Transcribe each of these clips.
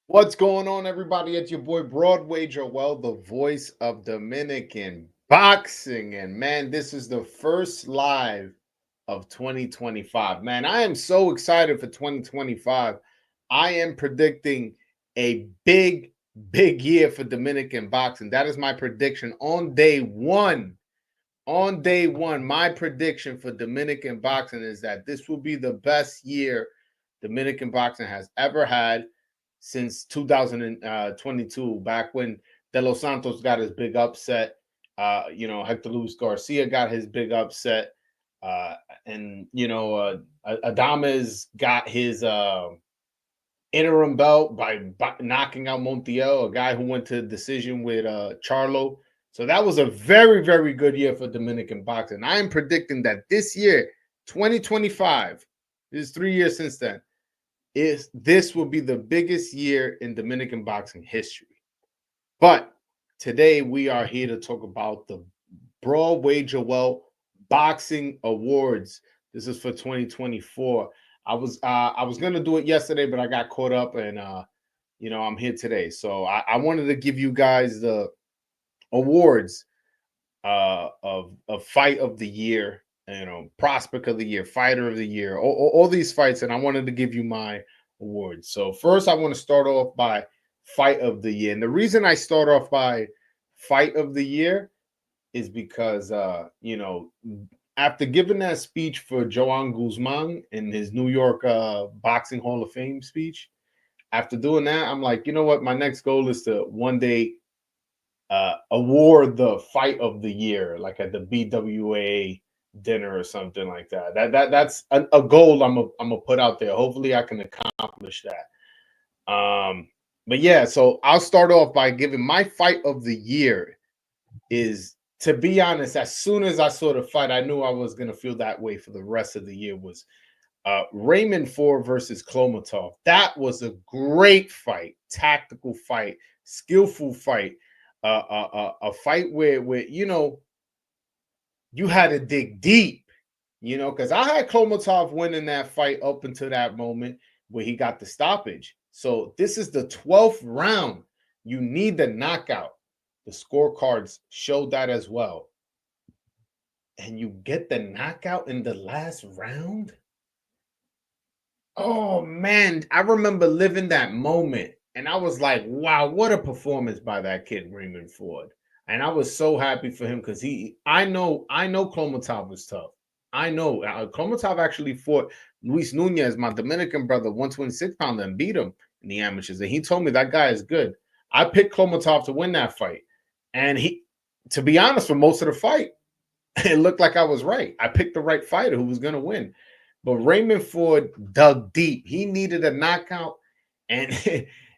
What's going on, everybody? It's your boy Broadway Joel, the voice of Dominican boxing. And man, this is the first live of 2025. Man, I am so excited for 2025. I am predicting a big year for Dominican boxing. That is my prediction on day one. On day one, my prediction for Dominican boxing is that this will be the best year Dominican boxing has ever had since 2022, back when De Los Santos got his big upset. Hector Luis Garcia got his big upset. Uh, and, Adames got his interim belt by knocking out Montiel, a guy who went to decision with Charlo. So that was a very, very good year for Dominican boxing. I am predicting that this year, 2025, this is 3 years since then, is this will be the biggest year in Dominican boxing history. But today we are here to talk about the Broadway Joel Boxing Awards. This is for 2024. I was gonna do it yesterday, but I got caught up, and I'm here today. So I wanted to give you guys the awards of fight of the year, prospect of the year, fighter of the year, all these fights, and I wanted to give you my awards. So first, I want to start off by fight of the year, and the reason I start off by fight of the year is because after giving that speech for Joan Guzman in his New York Boxing Hall of Fame speech, after doing that, I'm like, you know what? My next goal is to one day award the fight of the year, like at the BWA dinner or something like that. That's a goal I'm gonna put out there. Hopefully, I can accomplish that. But yeah, so I'll start off by giving my fight of the year. Is, to be honest, as soon as I saw the fight, I knew I was gonna feel that way for the rest of the year. Was Raymond Ford versus Klomatov. That was a great fight, tactical fight, skillful fight, a fight where you had to dig deep, because I had Klomatov winning that fight up until that moment where he got the stoppage. So this is the 12th round. You need the knockout. The scorecards showed that as well. And you get the knockout in the last round. Oh man, I remember living that moment, and I was like, "Wow, what a performance by that kid Raymond Ford!" And I was so happy for him because I know Klomatov was tough. I know Klomatov actually fought Luis Nunez, my Dominican brother, 126 pounder, and beat him in the amateurs. And he told me that guy is good. I picked Klomatov to win that fight, and to be honest, for most of the fight, it looked like I was right. I picked the right fighter who was going to win. But Raymond Ford dug deep. He needed a knockout, and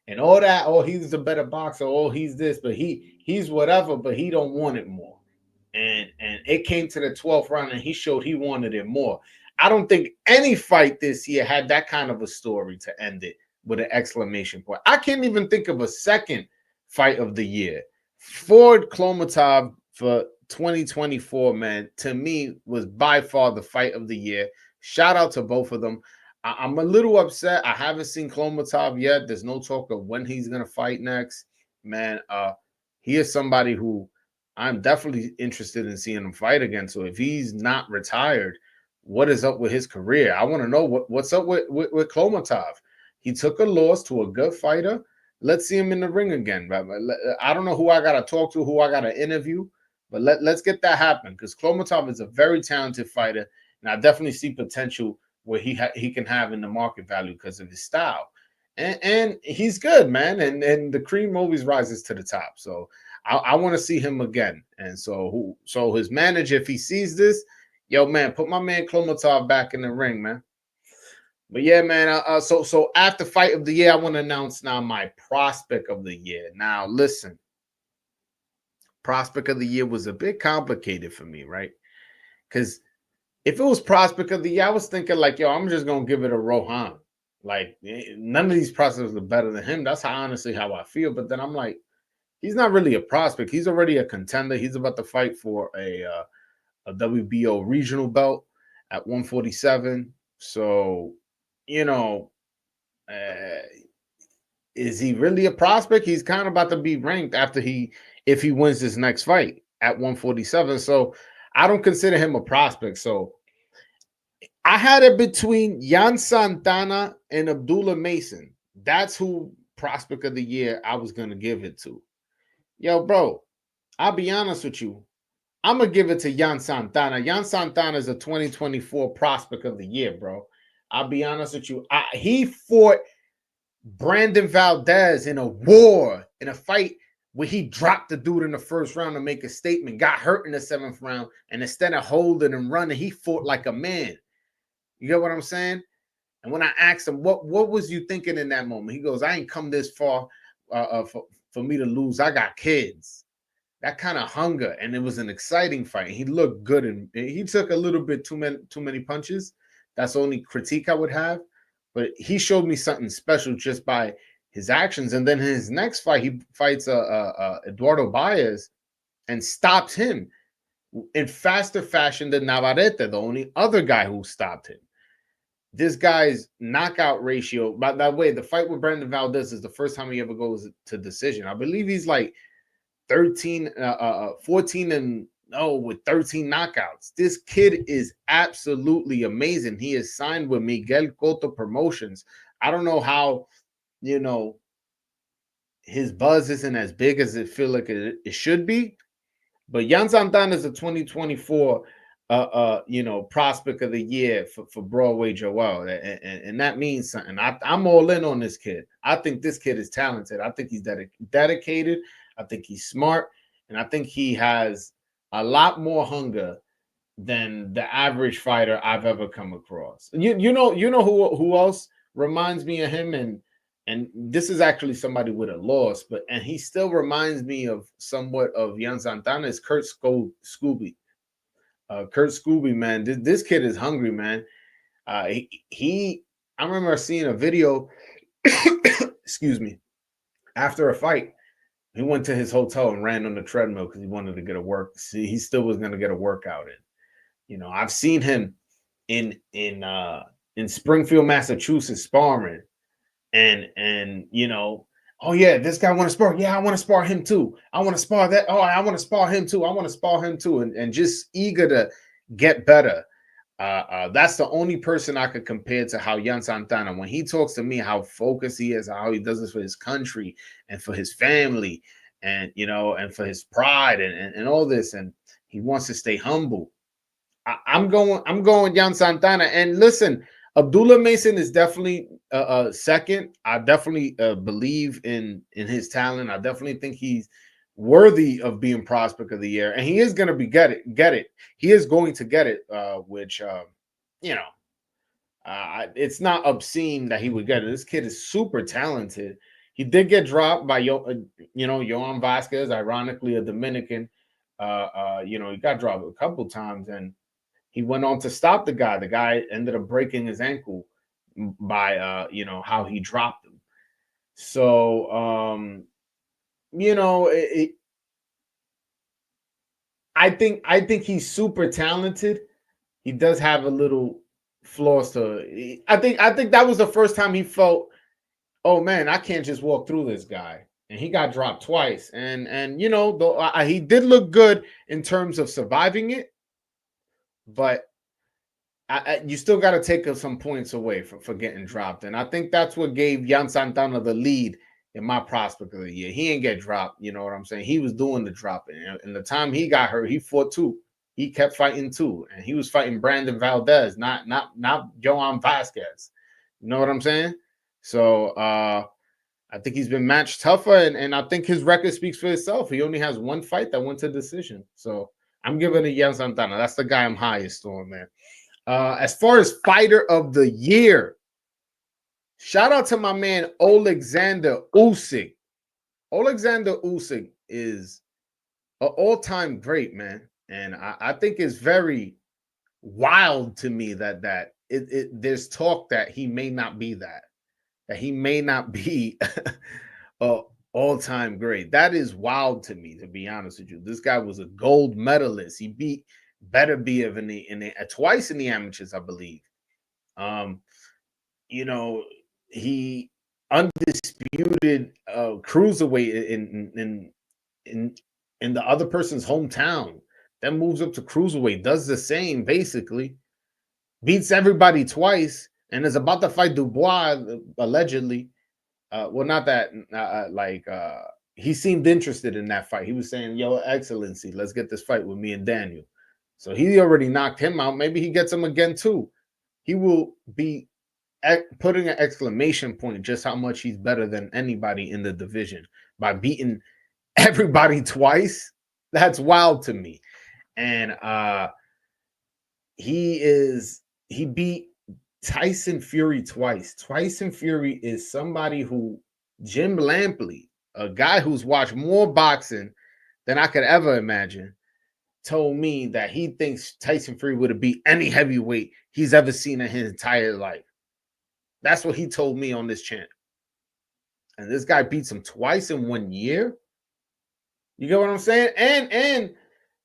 and all that. Oh, he's the better boxer. Oh, he's this, but he's whatever. But he don't want it more. And it came to the 12th round, and he showed he wanted it more. I don't think any fight this year had that kind of a story to end it with an exclamation point. I can't even think of a second fight of the year. Ford Klomatov for 2024, man, to me was by far the fight of the year. Shout out to both of them. I'm a little upset. I haven't seen Klomatov yet. There's no talk of when he's gonna fight next. Man, he is somebody who I'm definitely interested in seeing him fight again. So if he's not retired, what is up with his career? I want to know what's up with Klomatov. He took a loss to a good fighter. Let's see him in the ring again. I don't know who I got to talk to, who I got to interview, but let's get that happen because Klomatov is a very talented fighter, and I definitely see potential where he can have in the market value because of his style. And he's good, man. And the cream always rises to the top. So I want to see him again. And so his manager, if he sees this, yo, man, put my man Klomatov back in the ring, man. But yeah, man. So after fight of the year, I want to announce now my prospect of the year. Now, listen, prospect of the year was a bit complicated for me, right? Because if it was prospect of the year, I was thinking like, yo, I'm just gonna give it a Rohan. Like none of these prospects are better than him. That's honestly how I feel. But then I'm like, he's not really a prospect. He's already a contender. He's about to fight for a WBO regional belt at 147. So, you know, uh, is he really a prospect? He's kind of about to be ranked after if he wins this next fight at 147. So I don't consider him a prospect. So I had it between Jan Santana and Abdullah Mason. That's who prospect of the year I was gonna give it to. Yo, bro, I'll be honest with you. I'm gonna give it to Jan Santana. Jan Santana is a 2024 prospect of the year, bro. I'll be honest with you. He fought Brandon Valdez in a war, in a fight where he dropped the dude in the first round to make a statement, got hurt in the seventh round, and instead of holding and running, he fought like a man. You get what I'm saying? And when I asked him, what was you thinking in that moment? He goes, I ain't come this far for me to lose. I got kids. That kind of hunger, and it was an exciting fight. He looked good, and he took a little bit too many punches. That's the only critique I would have. But he showed me something special just by his actions. And then in his next fight, he fights Eduardo Baez and stops him in faster fashion than Navarrete, the only other guy who stopped him. This guy's knockout ratio, by the way, the fight with Brandon Valdez is the first time he ever goes to decision. I believe he's like 14 and with 13 knockouts. This kid is absolutely amazing. He is signed with Miguel Cotto Promotions. I don't know how, his buzz isn't as big as it feel like it should be, but Jan Santana is a 2024 prospect of the year for Broadway Joel. And that means something. I'm all in on this kid. I think this kid is talented. I think he's dedicated. I think he's smart. And I think he has a lot more hunger than the average fighter I've ever come across. You know who else reminds me of him, and this is actually somebody with a loss, and he still reminds me of somewhat of Jan Santana, is Kurt Scooby. Kurt Scooby, man, this kid is hungry, man. I remember seeing a video, excuse me, after a fight. He went to his hotel and ran on the treadmill because he wanted to get a work. See, he still was going to get a workout in. I've seen him in Springfield, Massachusetts, sparring, and oh yeah, this guy want to spar. Yeah, I want to spar him too. I want to spar that. Oh, I want to spar him too. I want to spar him too, and just eager to get better. That's the only person I could compare to how Jan Santana, when he talks to me, how focused he is, how he does this for his country and for his family, and and for his pride and all this, and he wants to stay humble. I'm going Jan Santana. And listen, Abdullah Mason is definitely second. I definitely believe in his talent. I definitely think he's worthy of being prospect of the year, and he is going to get it. He is going to get it, which it's not obscene that he would get it. This kid is super talented. He did get dropped by Joan Vasquez, ironically a Dominican. He got dropped a couple times, and he went on to stop the guy. The guy ended up breaking his ankle by how he dropped him. So I think he's super talented. He does have a little flaws to. I think that was the first time he felt, oh man, I can't just walk through this guy. And he got dropped twice, and he did look good in terms of surviving it, but you still got to take some points away for getting dropped. And I think that's what gave Jan Santana the lead in my prospect of the year. He ain't get dropped. You know what I'm saying? He was doing the dropping. And the time he got hurt, he fought too. He kept fighting too. And he was fighting Brandon Valdez, not Joan Vasquez. You know what I'm saying? So I think he's been matched tougher. And I think his record speaks for itself. He only has one fight that went to decision. So I'm giving it Jan Santana. That's the guy I'm highest on, man. As far as fighter of the year, shout out to my man Alexander Usyk. Alexander Usyk is an all-time great, man, and I think it's very wild to me that there's talk that he may not be that he may not be a all-time great. That is wild to me, to be honest with you. This guy was a gold medalist. He beat Better be in the twice in the amateurs, I believe. He undisputed cruiserweight in in the other person's hometown. Then moves up to cruiserweight, does the same basically, beats everybody twice, and is about to fight Dubois allegedly. Well, not that he seemed interested in that fight. He was saying, "Yo, Excellency, let's get this fight with me and Daniel." So he already knocked him out. Maybe he gets him again too. He will be putting an exclamation point just how much he's better than anybody in the division by beating everybody twice. That's wild to me. And he beat Tyson Fury twice. Tyson Fury is somebody who Jim Lampley, a guy who's watched more boxing than I could ever imagine, told me that he thinks Tyson Fury would have beat any heavyweight he's ever seen in his entire life. That's what he told me on this channel. And this guy beats him twice in 1 year. You get what I'm saying? And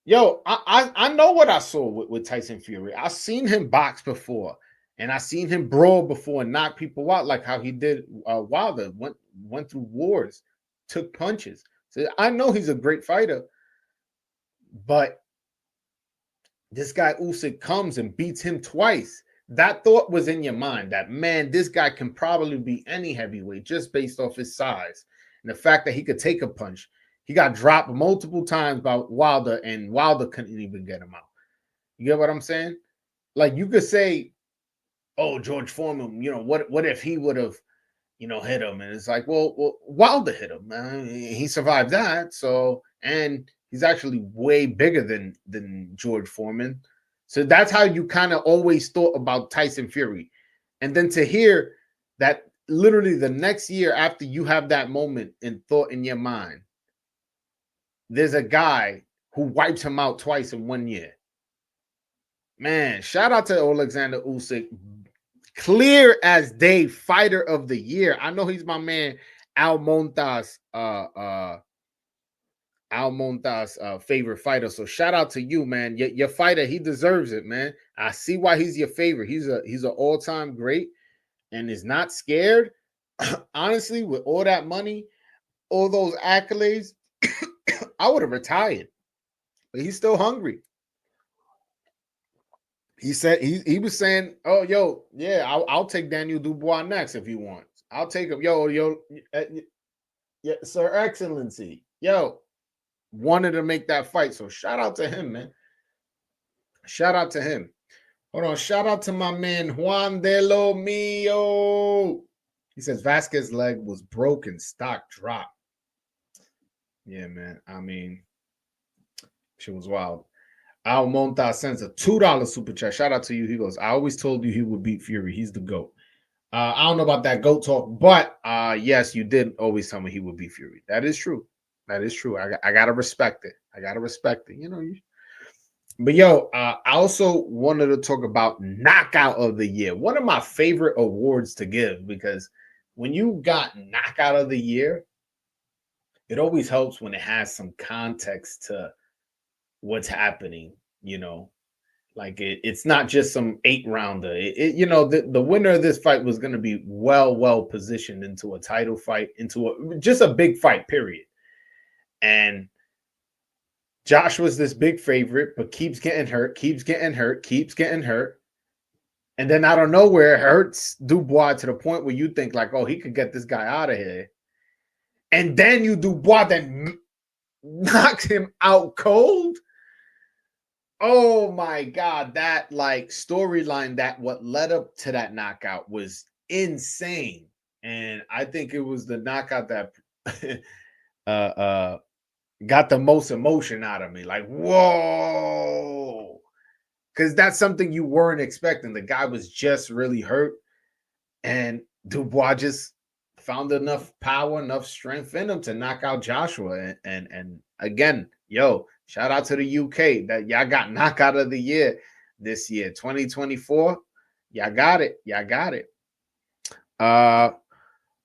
yo, I know what I saw with Tyson Fury. I've seen him box before, and I've seen him brawl before and knock people out, like how he did Wilder. Went through wars, took punches. So I know he's a great fighter, but this guy Usyk comes and beats him twice. That thought was in your mind that, man, this guy can probably beat any heavyweight just based off his size and the fact that he could take a punch. He got dropped multiple times by Wilder, and Wilder couldn't even get him out. You get what I'm saying? Like, you could say, oh, George Foreman, what if he would have, hit him? And it's like, well, Wilder hit him, man. He survived that. So, and he's actually way bigger than George Foreman. So that's how you kind of always thought about Tyson Fury. And then to hear that literally the next year after you have that moment and thought in your mind, there's a guy who wipes him out twice in 1 year. Man, shout out to Alexander Usyk. Clear as day, fighter of the year. I know he's my man Al Montas favorite fighter. So shout out to you, man. Your fighter, he deserves it, man. I see why he's your favorite. He's an all-time great and is not scared. Honestly, with all that money, all those accolades, I would have retired. But he's still hungry. He said he was saying, "Oh, yo, yeah, I'll take Daniel Dubois next if you want. I'll take him, yo, yeah, Sir Excellency, yo." Wanted to make that fight. So shout out to him, man. Shout out to him. Hold on. Shout out to my man Juan de lo Mio. He says Vasquez's leg was broken, stock dropped. Yeah, man. I mean, she was wild. Al Monta sends a $2 super chat. Shout out to you. He goes, I always told you he would beat Fury. He's the GOAT. I don't know about that GOAT talk, but yes, you did always tell me he would beat Fury. That is true. That is true. I gotta respect it. I gotta respect it. But yo, I also wanted to talk about Knockout of the Year. One of my favorite awards to give, because when you got Knockout of the Year, it always helps when it has some context to what's happening. Like it's not just some 8-rounder. The winner of this fight was going to be well positioned into a title fight, into just a big fight, period. And Josh was this big favorite, but keeps getting hurt. And then out of nowhere, hurts Dubois to the point where you think like, oh, he could get this guy out of here. And then Dubois then knocks him out cold. Oh my God, that like storyline, that what led up to that knockout was insane. And I think it was the knockout that got the most emotion out of me. Like, whoa. Because that's something you weren't expecting. The guy was just really hurt. And Dubois just found enough power, enough strength in him to knock out Joshua. And again, yo, shout out to the UK that y'all got Knockout of the Year this year, 2024. Y'all got it.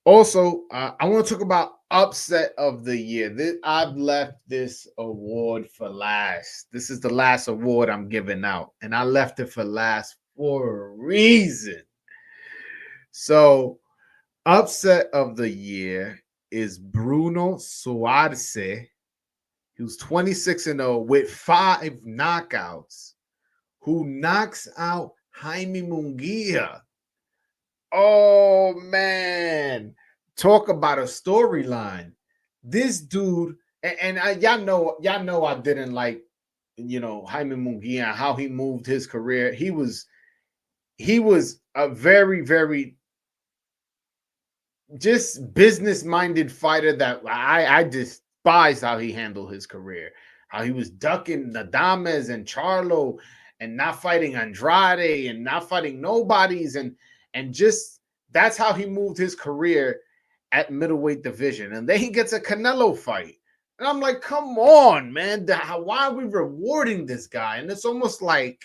Also, I want to talk about Upset of the Year. I've left this award for last. This is the last award I'm giving out, and I left it for last for a reason. So, upset of the year is Bruno Soares. He was 26-0 with 5 knockouts, who knocks out Jaime Munguia. Oh man, talk about a storyline. This dude, y'all know I didn't like, Jaime Munguia, how he moved his career. He was a very, very just business-minded fighter that I despise how he handled his career. How he was ducking Nadames and Charlo and not fighting Andrade and not fighting nobodies and just that's how he moved his career at middleweight division. And then he gets a Canelo fight. And I'm like, come on, man. Why are we rewarding this guy? And it's almost like,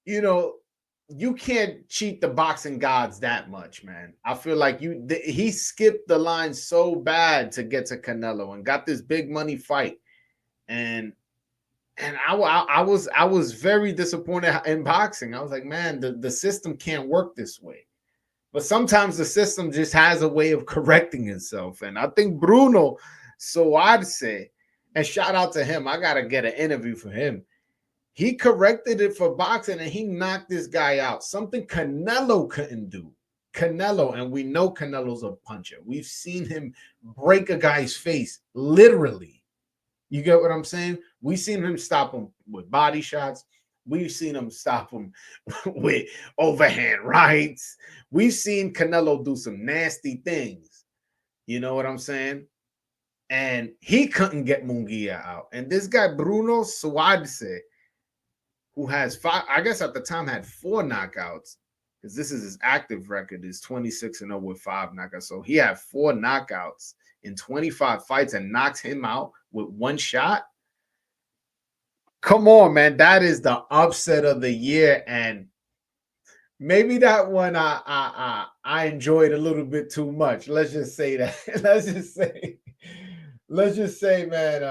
you know, you can't cheat the boxing gods that much, man. I feel like he skipped the line so bad to get to Canelo and got this big money fight, and I was very disappointed in boxing. I was like, man, the system can't work this way. But sometimes the system just has a way of correcting itself, and I think Bruno Soares, and shout out to him. I gotta get an interview for him. He corrected it for boxing and he knocked this guy out. Something Canelo couldn't do. Canelo, and we know Canelo's a puncher. We've seen him break a guy's face, literally. You get what I'm saying? We've seen him stop him with body shots. We've seen him stop him with overhand rights. We've seen Canelo do some nasty things. You know what I'm saying? And he couldn't get Munguia out. And this guy, Bruno Soares, who has 5, I guess at the time had 4 knockouts, because this is his active record, is 26-0 with 5 knockouts. So he had 4 knockouts in 25 fights and knocks him out with 1 shot. Come on, man. That is the upset of the year. And maybe that one I enjoyed a little bit too much. Let's just say that. let's just say, man,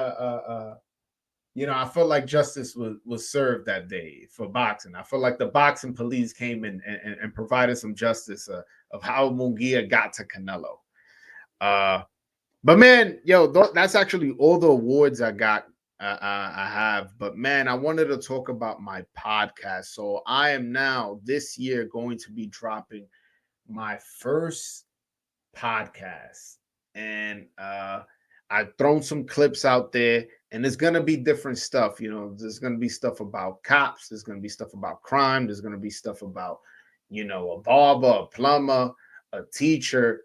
I felt like justice was served that day for boxing. I felt like the boxing police came in and provided some justice of how Munguia got to Canelo. But man, that's actually all the awards I got. I have. But man, I wanted to talk about my podcast. So I am now this year going to be dropping my first podcast, and I've thrown some clips out there. And there's going to be different stuff. There's going to be stuff about cops. There's going to be stuff about crime. There's going to be stuff about, a barber, a plumber, a teacher,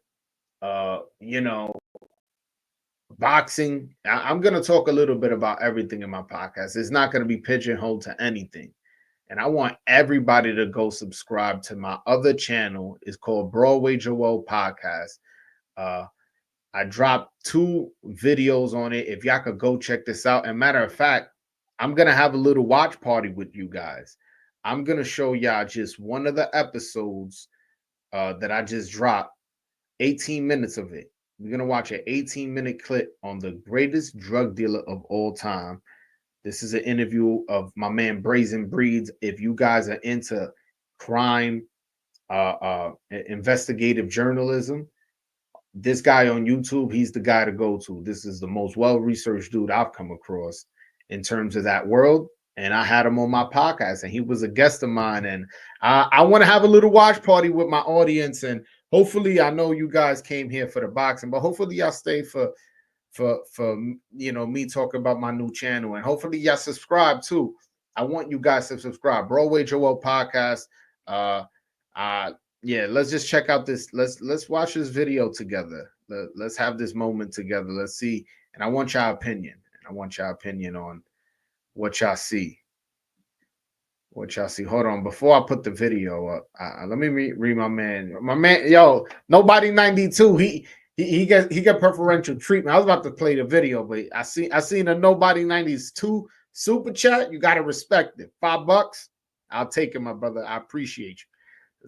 boxing. I'm going to talk a little bit about everything in my podcast. It's not going to be pigeonholed to anything. And I want everybody to go subscribe to my other channel. It's called Broadway Joel Podcast. I dropped 2 videos on it. If y'all could go check this out. And matter of fact, I'm going to have a little watch party with you guys. I'm going to show y'all just one of the episodes that I just dropped, 18 minutes of it. We're going to watch an 18-minute clip on the greatest drug dealer of all time. This is an interview of my man Brazen Breeds. If you guys are into crime, investigative journalism, this guy on YouTube, he's the guy to go to. This is the most well-researched dude I've come across in terms of that world. And I had him on my podcast, and he was a guest of mine. And I want to have a little watch party with my audience. And hopefully, I know you guys came here for the boxing, but hopefully y'all stay for me talking about my new channel. And hopefully y'all subscribe too. I want you guys to subscribe. Broadway Joel Podcast. Yeah, let's just check out this. Let's watch this video together. Let's have this moment together. Let's see. And I want y'all opinion. On what y'all see. Hold on. Before I put the video up, let me read my man. Yo, Nobody 92. He got preferential treatment. I was about to play the video, but I seen a Nobody 92 super chat. You gotta respect it. $5. I'll take it, my brother. I appreciate you.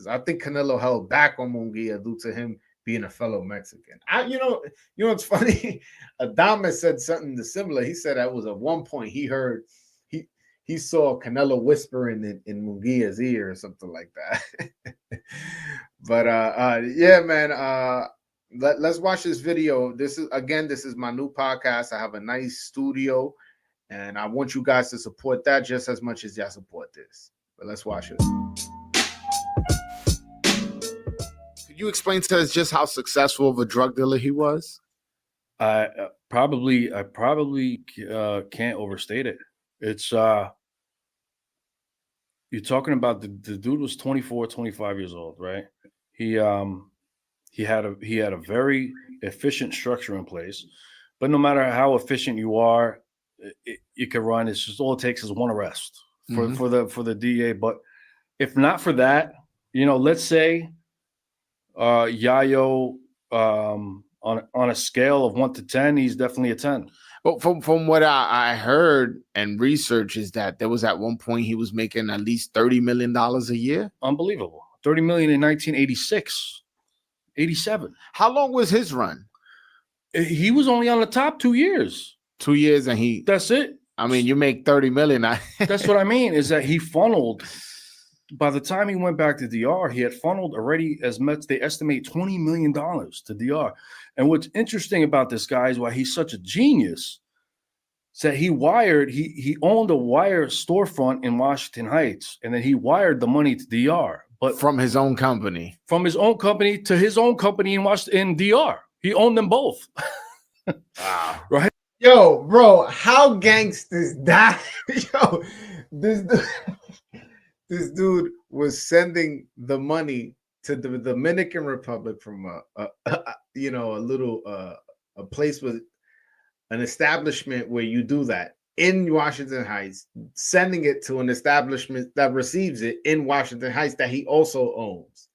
I think Canelo held back on Munguia due to him being a fellow Mexican. It's funny. Adames said something similar. He said that was at one point he heard he saw Canelo whispering in Munguia's ear or something like that. But yeah, man. Let's watch this video. This is my new podcast. I have a nice studio, and I want you guys to support that just as much as y'all support this. But let's watch it. Could you explain to us just how successful of a drug dealer he was? I probably can't overstate it. It's you're talking about the dude was 24, 25 years old, right? He had a very efficient structure in place, but no matter how efficient you are, you can run. It's just all it takes is one arrest for the DA. But if not for that, let's say Yayo on a scale of 1 to 10, he's definitely a 10. Well, from what I heard and research is that there was at one point he was making at least $30 million a year. Unbelievable. $30 million in 1986, 87. How long was his run? He was only on the top 2 years. 2 years, and that's it. I mean, you make 30 million. That's what I mean, is that he funneled. By the time he went back to DR, he had funneled already as much. They estimate $20 million to DR. And what's interesting about this guy is why he's such a genius. Is that he owned a wire storefront in Washington Heights, and then he wired the money to DR. But from his own company. From his own company to his own company in DR. He owned them both. Wow. Right? Yo, bro, how gangsters that? Yo, this dude was sending the money to the Dominican Republic from a place with an establishment where you do that in Washington Heights, sending it to an establishment that receives it in Washington Heights that he also owns.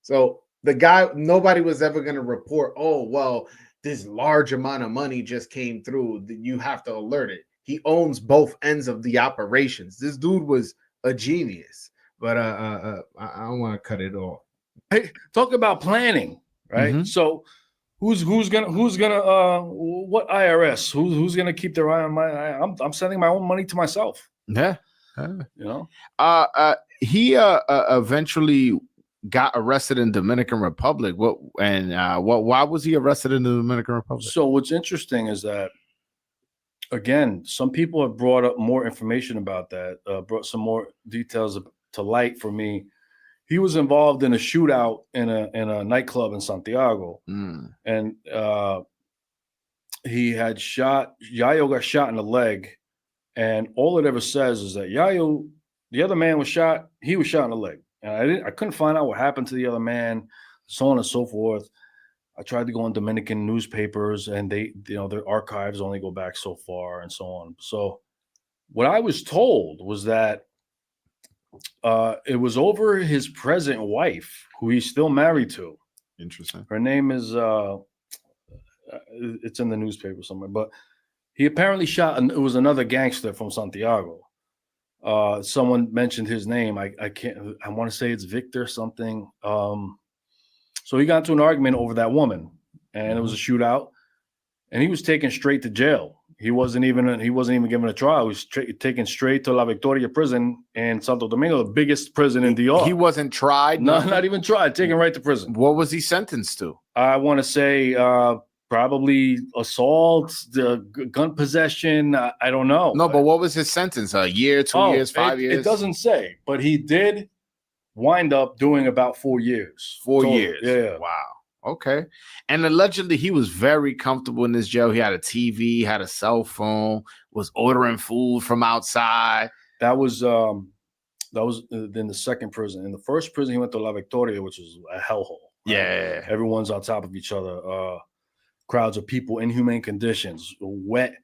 So the guy, nobody was ever going to report, oh, well, this large amount of money just came through. You have to alert it. He owns both ends of the operations. This dude was a genius, but I don't want to cut it off. Hey, talk about planning, right? Mm-hmm. So who's gonna what IRS? Who's gonna keep their eye on my? I'm sending my own money to myself. Yeah, he eventually got arrested in Dominican Republic. Why was he arrested in the Dominican Republic? So what's interesting is that, again, some people have brought up more information about that, brought some more details to light for me. He was involved in a shootout in a nightclub in Santiago, and Yayo got shot in the leg, and all it ever says is that Yayo, the other man was shot. He was shot in the leg, and I couldn't find out what happened to the other man, so on and so forth. I tried to go on Dominican newspapers, and their archives only go back so far, and so on. So, what I was told was that it was over his present wife, who he's still married to. Interesting. Her name is it's in the newspaper somewhere, but he apparently shot. It was another gangster from Santiago. Someone mentioned his name. I want to say it's Victor something. So he got into an argument over that woman, and it was a shootout, and he was taken straight to jail. He wasn't even given a trial. He was taken straight to La Victoria prison in Santo Domingo, the biggest prison in DR. He wasn't tried? No, not even tried. Taken right to prison. What was he sentenced to? I want to say probably assault, the gun possession. I don't know. No, but what was his sentence? A year, 2 years, 5 years? It doesn't say, but he did wind up doing about 4 years. 4 years. Yeah. Wow. Okay. And allegedly he was very comfortable in this jail. He had a TV, had a cell phone, was ordering food from outside. That was in the second prison. In the first prison, he went to La Victoria, which is a hellhole. Right? Yeah. Everyone's on top of each other. Crowds of people, inhumane conditions, wet,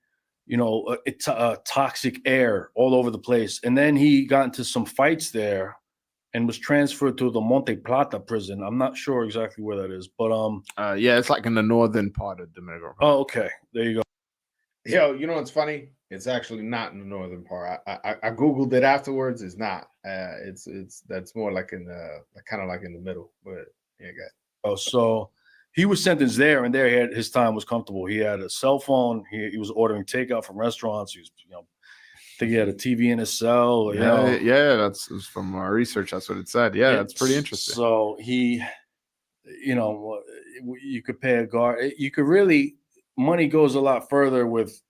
toxic air all over the place. And then he got into some fights there and was transferred to the Monte Plata prison. I'm not sure exactly where that is, but yeah, it's like in the northern part of Dominican Republic. Oh, okay, there you go. Yo, you know what's funny? It's actually not in the northern part. I googled it afterwards. It's not. It's that's more like in the kind of like in the middle. But yeah, guys. Oh, so he was sentenced there, and there his time was comfortable. He had a cell phone. He was ordering takeout from restaurants. He was think he had a TV in his cell. You know, yeah, that's from our research. That's what it said. Yeah, that's pretty interesting. So he, you know, you could pay a guard. You could really, money goes a lot further with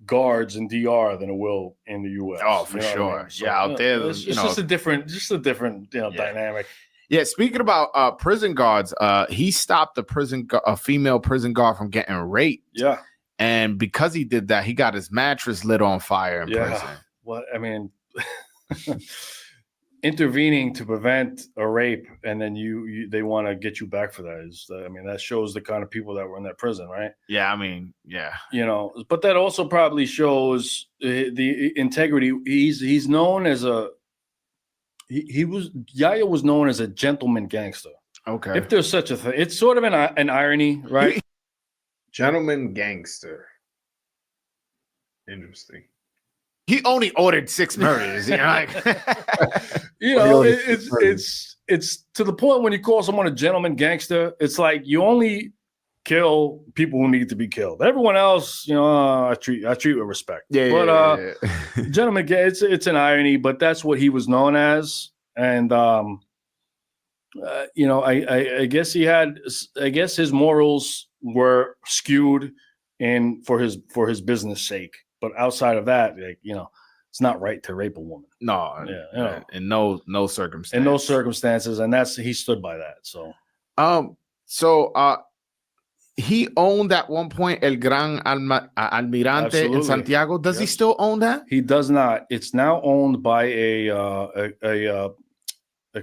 guards in DR than it will in the US. Oh, for sure. I mean? So, yeah, out there, it's just a different dynamic. Yeah, speaking about prison guards, he stopped a female prison guard from getting raped. Yeah. And because he did that, he got his mattress lit on fire in prison. What I mean, intervening to prevent a rape, and then they want to get you back for that is, I mean, that shows the kind of people that were in that prison, right? Yeah, I mean, yeah. You know, but that also probably shows the integrity. He's known as Yaya was known as a gentleman gangster. Okay. If there's such a thing, it's sort of an irony, right? Gentleman gangster. Interesting. He only ordered 6 murders. You know, like, you know, it's to the point when you call someone a gentleman gangster, it's like you only kill people who need to be killed. Everyone else, you know, I treat with respect. Yeah. Gentleman, it's an irony, but that's what he was known as. And you know, I guess his morals were skewed for his business sake. But outside of that, like, you know, it's not right to rape a woman. No, yeah, you know, in no circumstances. In no circumstances, and he stood by that. So, he owned at one point El Gran Almirante Absolutely. in Santiago. Does he still own that? He does not. It's now owned by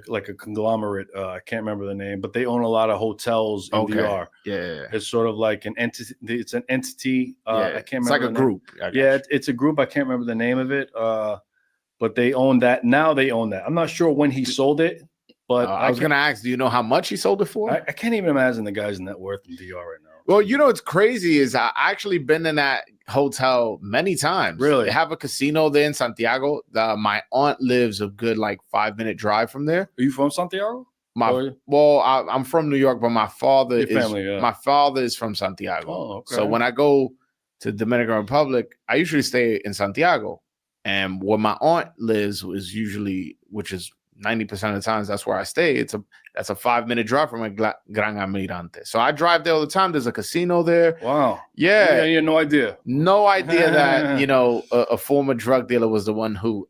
like a conglomerate. I can't remember the name, but they own a lot of hotels in DR. Yeah. It's sort of like an entity. It's an entity. I can't remember. It's like a group. Yeah, it's a group. I can't remember the name of it. But they own that. Now they own that. I'm not sure when he sold it, but I was going to ask, do you know how much he sold it for? I can't even imagine the guy's net worth in DR right now. Well, you know what's crazy is I actually been in that hotel many times. Really? They have a casino there in Santiago. My aunt lives a good 5-minute drive from there. Are you from Santiago? I'm from New York, but my father is from Santiago. Oh, okay. So when I go to Dominican Republic, I usually stay in Santiago. And where my aunt lives which is 90% of the times, that's where I stay. That's a 5-minute drive from Gran Almirante. So I drive there all the time. There's a casino there. Wow. Yeah. You had no idea. No idea that, you know, a former drug dealer was the one who,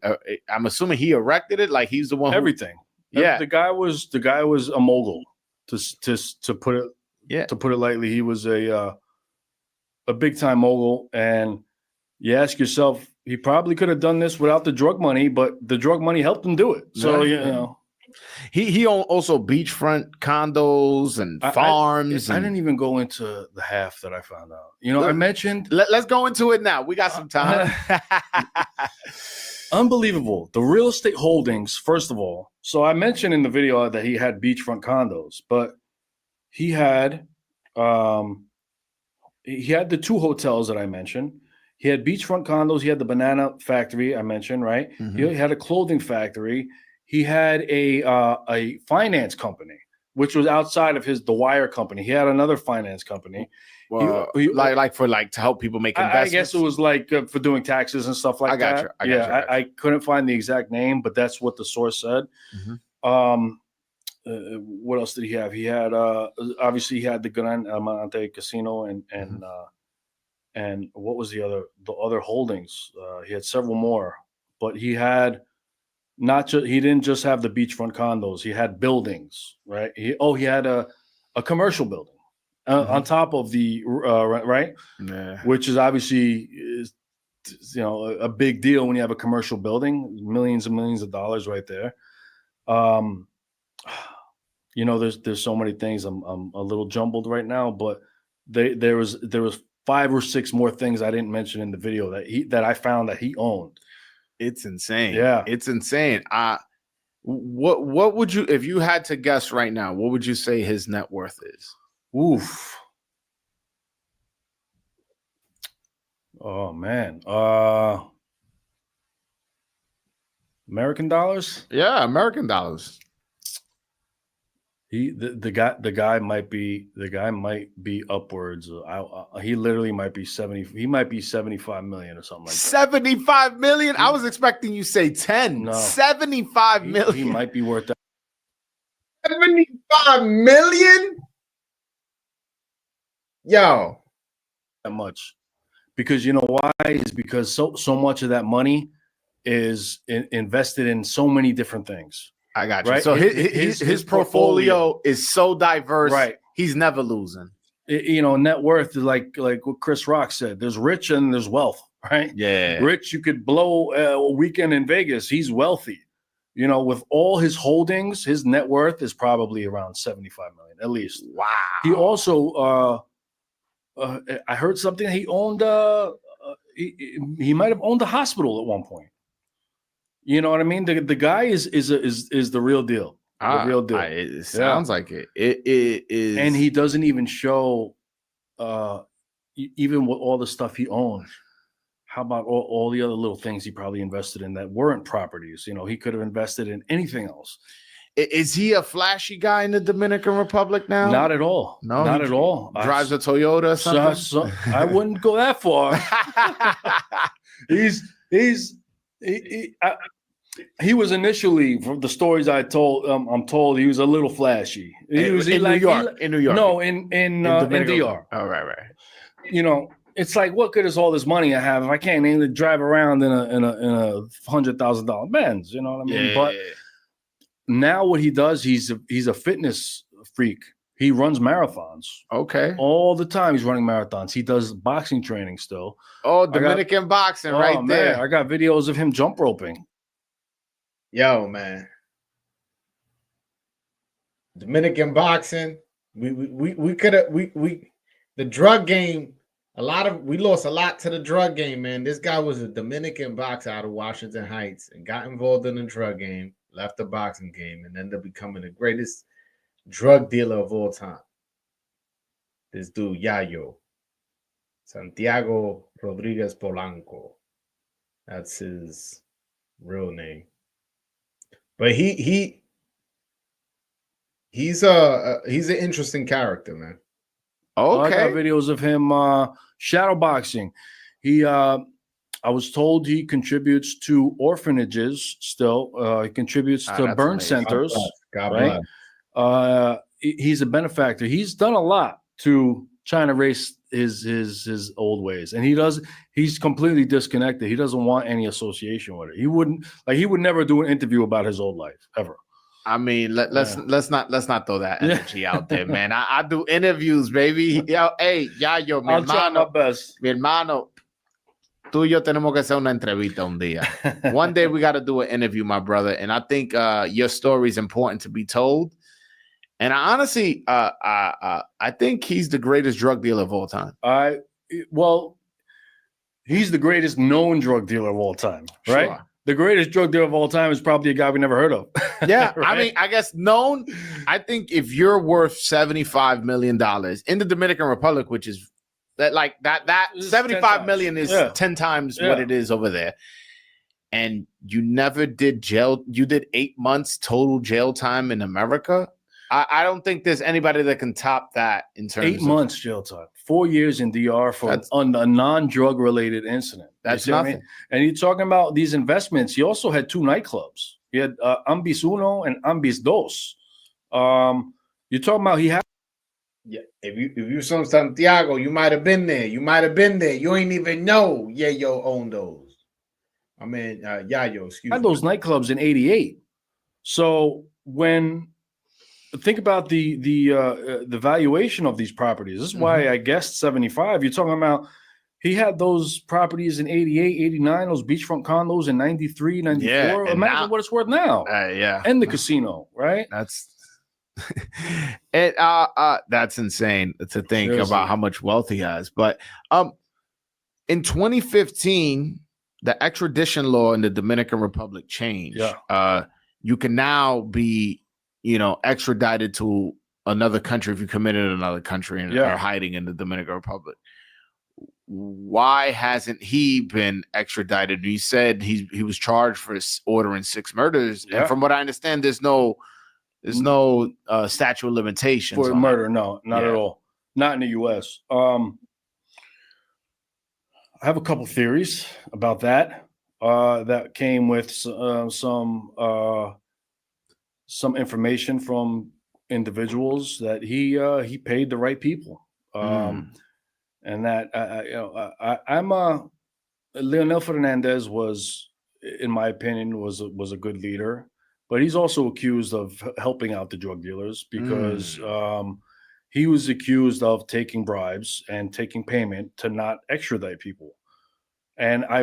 I'm assuming he erected it. Like he's the one. Everything. Yeah. The guy was a mogul to put it. Yeah. To put it lightly, he was a big time mogul. And you ask yourself, he probably could have done this without the drug money, but the drug money helped him do it. So, you know. He owned also beachfront condos and farms. I didn't even go into the half that I found out. You know, I mentioned. Let's go into it now. We got some time. Unbelievable. The real estate holdings, first of all. So I mentioned in the video that he had beachfront condos, but he had the 2 hotels that I mentioned. He had beachfront condos. He had the banana factory I mentioned, right? Mm-hmm. He had a clothing factory. He had a finance company, which was outside of the wire company. He had another finance company. Well, to help people make investments. I guess it was like for doing taxes and stuff like that. I got you. I couldn't find the exact name, but that's what the source said. Mm-hmm. What else did he have? He had obviously he had the Gran Almirante Casino and what was the other holdings? He had several more, but he had he didn't just have the beachfront condos. He had buildings, right? He had a commercial building on top of the right, which is obviously a big deal when you have a commercial building, millions and millions of dollars right there. You know, there's so many things. I'm a little jumbled right now, but there was 5 or 6 more things I didn't mention in the video that I found that he owned. It's insane. Yeah, it's insane. What would you, if you had to guess right now, what would you say his net worth is? Oof. Oh man. American dollars? Yeah, American dollars. The guy might be upwards. He literally might be 70. He might be 75 million or something like that. 75 million. I was expecting you say 10. No. 75 million. He might be worth that. 75 million? Yo. That much. Because you know why? Is because so much of that money is invested in so many different things. I got you. Right? So his portfolio is so diverse. Right. He's never losing. Net worth is like what Chris Rock said. There's rich and there's wealth, right? Yeah. Rich, you could blow a weekend in Vegas. He's wealthy. With all his holdings, his net worth is probably around 75 million at least. Wow. He also, I heard something. He owned. He might have owned a hospital at one point. You know what I mean? The guy is the real deal. The real deal. It sounds like it. It is, and he doesn't even show, even with all the stuff he owns. How about all the other little things he probably invested in that weren't properties? He could have invested in anything else. Is he a flashy guy in the Dominican Republic now? Not at all. No, not at all. Drives a Toyota or something. So I wouldn't go that far. He was initially, from the stories I'm told he was a little flashy. In New York. No, in DR. Oh, right. It's like, what good is all this money I have if I can't even drive around in a $100,000 Benz? You know what I mean? Yeah. But now what he does, he's a fitness freak. He runs marathons. Okay. All the time he's running marathons. He does boxing training still. Oh, Dominican boxing right there. Man, I got videos of him jump roping. Yo, man. Dominican boxing. We could have the drug game. We lost a lot to the drug game, man. This guy was a Dominican boxer out of Washington Heights and got involved in the drug game, left the boxing game, and ended up becoming the greatest drug dealer of all time. This dude, Yayo. Santiago Rodriguez Polanco. That's his real name. But he's an interesting character, man. Okay. I got videos of him shadow boxing. I was told he contributes to orphanages still. He contributes to burn centers. God bless. He's a benefactor. He's done a lot to try and erase his old ways, and he's completely disconnected. He doesn't want any association with it. He would never do an interview about his old life ever. I mean, let's not throw that energy out there, man. I do interviews, baby. Yo, hey, Yayo, mi I'll try my best. Mi hermano, tú y yo tenemos que hacer una entrevista un día. One day we got to do an interview, my brother. And I think your story is important to be told. And I honestly, I think he's the greatest drug dealer of all time. He's the greatest known drug dealer of all time, right? Sure. The greatest drug dealer of all time is probably a guy we never heard of. Yeah, right? I mean, I guess known. I think if you're worth $75 million in the Dominican Republic, which is that 75 million is 10 times what it is over there. And you never did jail. You did 8 months total jail time in America. I don't think there's anybody that can top that in terms 8 months jail time, 4 years in DR for a non-drug related incident. That's nothing. I mean? And you're talking about these investments. He also had 2 nightclubs. He had Ambis Uno and Ambis Dos. You're talking about he had. Yeah, if you from Santiago, you might have been there. You ain't even know Yayo owned those. I mean, Yayo, excuse me. Had those nightclubs in '88. So when think about the valuation of these properties. This is why I guessed 75. You're talking about he had those properties in 88, 89, those beachfront condos in 93, 94. Yeah, imagine now, what it's worth now. Yeah. And the casino, right? That's that's insane to think about how much wealth he has. But in 2015, the extradition law in the Dominican Republic changed. Yeah. You can now be extradited to another country if you committed in another country and are hiding in the Dominican Republic. Why hasn't he been extradited? You said he was charged for ordering 6 murders. Yeah. And from what I understand, there's no There's no statute of limitations for on murder. that. No, not at all. Not in the U.S. I have a couple theories about that. That came with some information from individuals that he paid the right people, and that Leonel Fernandez was, in my opinion, was a good leader, but he's also accused of helping out the drug dealers because he was accused of taking bribes and taking payment to not extradite people. And I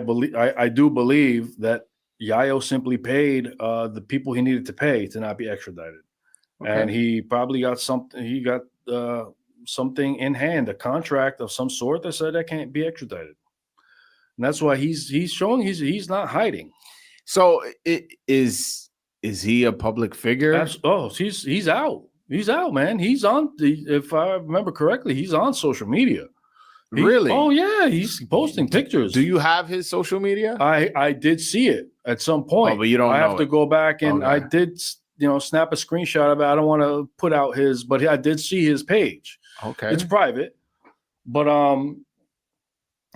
do believe that Yayo simply paid the people he needed to pay to not be extradited. Okay. And he probably got something. He got something in hand, a contract of some sort that said that can't be extradited. And that's why he's showing he's not hiding. So is he a public figure? He's out. He's out, man. He's on. If I remember correctly, he's on social media. Really? Oh yeah, he's posting pictures. Do you have his social media? I did see it at some point. Oh, but you don't. I have to go back and I did, snap a screenshot of it. I don't want to put out his, but I did see his page. Okay, it's private, but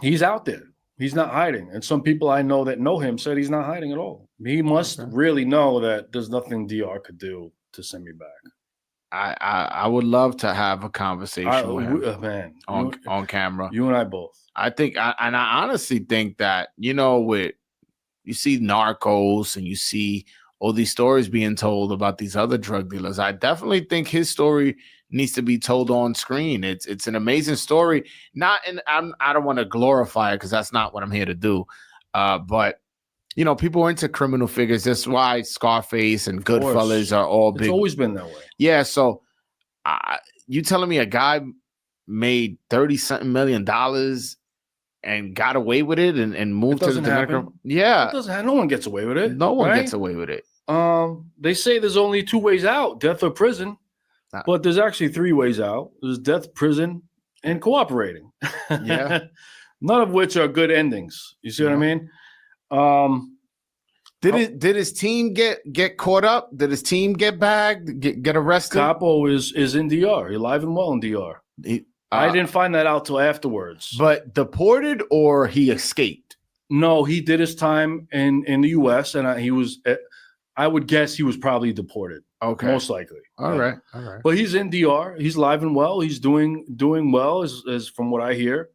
he's out there. He's not hiding. And some people I know that know him said he's not hiding at all. He must really know that there's nothing DR could do to send me back. I would love to have a conversation with him, man, on camera. You and I both. I think, and I honestly think that, with you see Narcos and you see all these stories being told about these other drug dealers, I definitely think his story needs to be told on screen. It's an amazing story. I don't want to glorify it because that's not what I'm here to do. But people are into criminal figures. That's why Scarface and Goodfellas are all big. It's always been that way. Yeah. So you telling me a guy made $30-something million and got away with it and moved to the Dominican? Yeah. It doesn't happen. No one gets away with it. No one gets away with it. They say there's only 2 ways out, death or prison. But there's actually 3 ways out. There's death, prison, and cooperating. Yeah. None of which are good endings. You see what I mean? Did his team get caught up? Did his team get bagged? Get arrested? Capo is in DR. He's alive and well in DR. I didn't find that out till afterwards. But deported or he escaped? No, he did his time in the U.S. and he was. I would guess he was probably deported. Okay, most likely. All right. But he's in DR. He's alive and well. He's doing well, as from what I hear.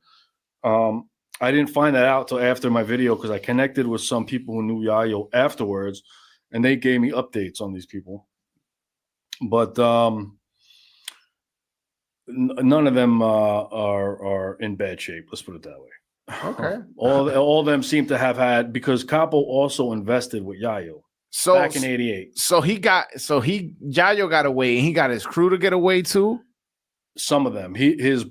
I didn't find that out till after my video because I connected with some people who knew Yayo afterwards, and they gave me updates on these people. But none of them are in bad shape. Let's put it that way. Okay. All of them seem to have had, because Capo also invested with Yayo. Back in '88. So Yayo got away and he got his crew to get away too? Some of them. His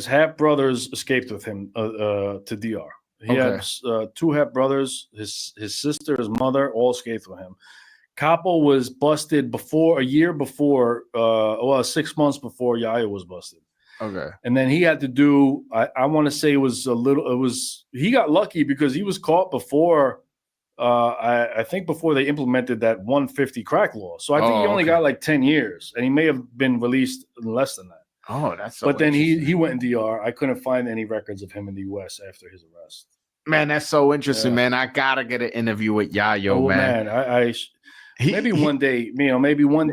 half brothers escaped with him to DR. He had 2 half brothers, his sister, his mother, all escaped with him. Capo was busted a year before, 6 months before Yayo was busted. Okay. And then he had to do, I want to say he got lucky because he was caught before, I think before they implemented that 150 crack law. So I think he only got like 10 years, and he may have been released in less than that. Oh, that's so But then he went in DR. I couldn't find any records of him in the U.S. after his arrest. Man, that's so interesting, man. I gotta get an interview with Yayo, man. Maybe one day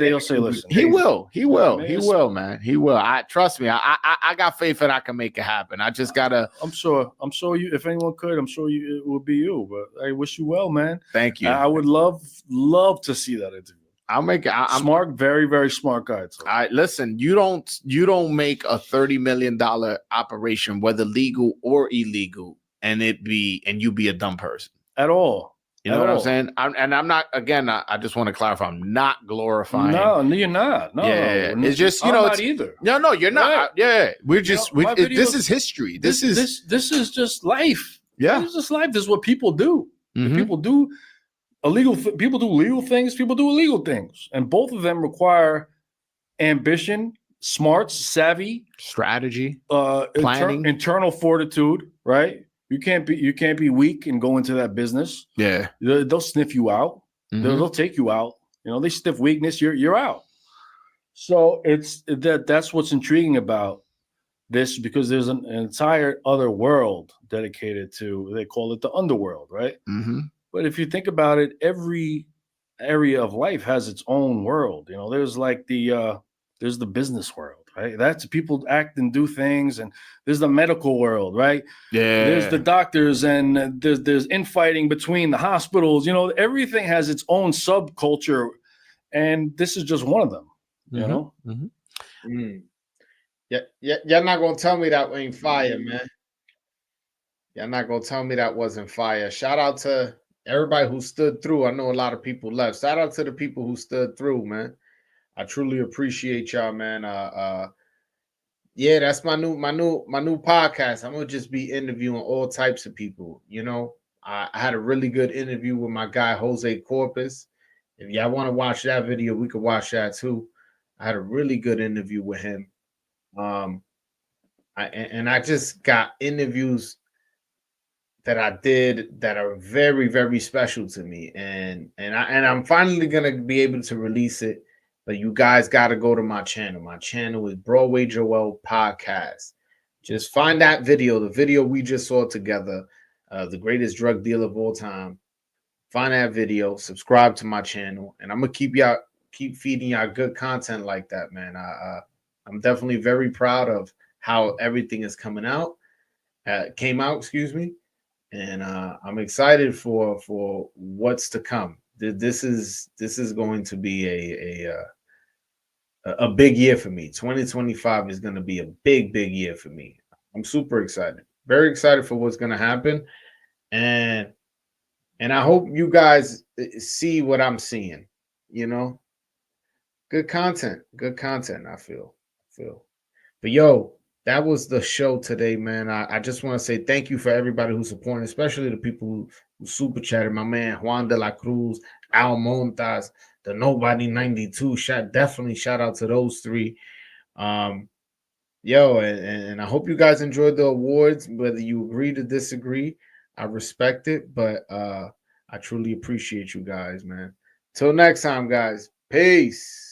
he'll say, listen. He will, man. He will. Trust me. I got faith that I can make it happen. I just gotta. I'm sure you. If anyone could, I'm sure it would be you. But I wish you well, man. Thank you. I would love to see that interview. I'll make it. I'm smart, very, very smart guy. So. Listen. You don't make a $30 million operation, whether legal or illegal, and you be a dumb person at all. You know what I'm saying? I'm not, again, I just want to clarify, I'm not glorifying. No, you're not. No. Yeah. It's just, I'm not either. No, you're not. Right. Yeah. We're just, this is history. This is just life. Yeah. This is just life. This is what people do. Mm-hmm. People do people do legal things. People do illegal things. And both of them require ambition, smarts, savvy, strategy, planning, internal fortitude, right? You can't be weak and go into that business. Yeah. They'll sniff you out. Mm-hmm. They'll take you out. They stiff weakness, you're out. So that's what's intriguing about this, because there's an entire other world dedicated to, they call it the underworld, right? Mm-hmm. But if you think about it, every area of life has its own world. There's like there's the business world, right? That's people act and do things, and there's the medical world, right? Yeah. There's the doctors, and there's infighting between the hospitals. Everything has its own subculture, and this is just one of them. Mm-hmm. Yeah, y'all not gonna tell me that ain't fire, man. Y'all not gonna tell me that wasn't fire. Shout out to everybody who stood through. I know a lot of people left. Shout out to the people who stood through, man. I truly appreciate y'all, man. Yeah, that's my new podcast. I'm gonna just be interviewing all types of people. I had a really good interview with my guy Jose Corpus. If y'all want to watch that video, we could watch that too. I had a really good interview with him. I just got interviews that I did that are very, very special to me, and I'm finally gonna be able to release it. But you guys got to go to my channel. My channel is Broadway Joel Podcast. Just find that video, the video we just saw together, the greatest drug dealer of all time. Find that video, subscribe to my channel, and I'm gonna keep feeding y'all good content like that, man. I'm definitely very proud of how everything is came out, excuse me, and I'm excited for what's to come. This is going to be a big year for me. 2025 is going to be a big year for me. I'm super excited, very excited for what's going to happen, and I hope you guys see what I'm seeing. Good content. I feel. But yo, that was the show today, man. I just want to say thank you for everybody who's supporting, especially the people who super chatted. My man Juan de la Cruz, Al Montas, the Nobody 92. Definitely shout out to those three. Yo, and I hope you guys enjoyed the awards, whether you agree to disagree. I respect it, but I truly appreciate you guys, man. Till next time, guys. Peace.